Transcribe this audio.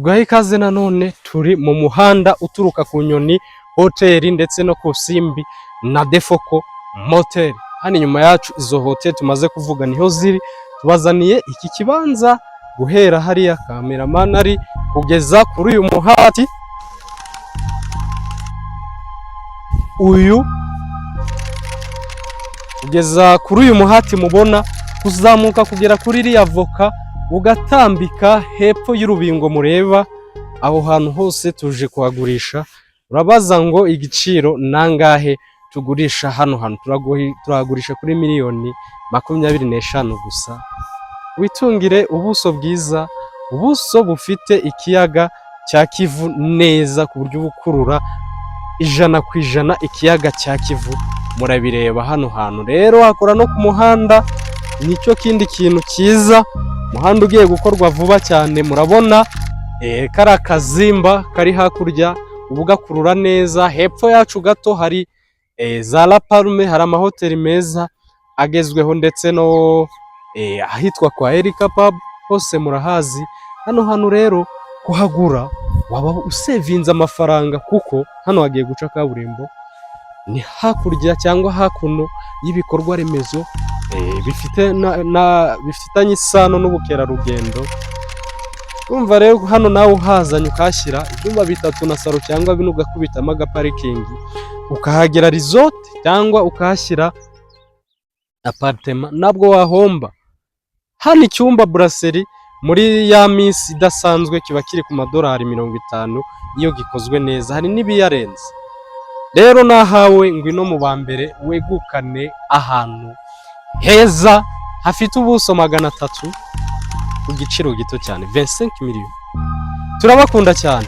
Tugahe ikaze nanone turi mu muhanda uturuka ku Nyoni Hotel ndetse no ku Simbi na Defoko Motel. Hano inyuma yacu izo hotel tumaze kuvuga niho ziri. Tubazaniye iki kibanza guhera hariya cameraman ari kugeza kuri uyu muhati. Kugeza kuri uyu muhati mubona kuzamuka kugera kuri iriya voka ugatambika hepfo y'urubingo mureba. Aho hantu hose tuje kuhagurisha. Urabaza ngo igiciro nangahe? Tugurisha hano hantu turagurisha kuri miliyoni 25 gusa. Witungire ubuso bwiza, ubuso bufite ikiyaga cya Kivu neza ku buryo bukurura 100% ikiyaga cya Kivu. Murabireba hano hantu rero hakora no ku muhanda, nicyo kindi kintu cyiza. Muhanda ugiye gukorwa vuba cyane. Murabona kara kazimba kari hakurya ubugakurura neza. Hepfo yacu gato hari za La Palme, hari amahoteli meza agezweho ndetse no ahitwa kwa Erika Pub hose murahazi. Hano hantu rero kuhagura waba usevinze amafaranga, kuko hano hagiye guca kaburimbo. Ni hakurya cyangwa hakuno y'ibikorwa remezo bifitanye isano n'ubukerarugendo. Urumva rero hano nawe uhazanye ukashyira ibyumba 3 na salo cyangwa bino ugakubitamo agaparikingi, ukahagera resort cyangwa ukahashyira apartment, nabwo wahomba. Hano icyumba brasserie muri ya Miss idasanzwe kiba kiri ku madolari 50 iyo gikozwe neza, hari n'ibiyarenze. Rero nahawe ngwino mu bambere wegukane ahantu heza hafite ubuso 300 ku giciro gito cyane, 25 miliyoni. Turabakunda cyane.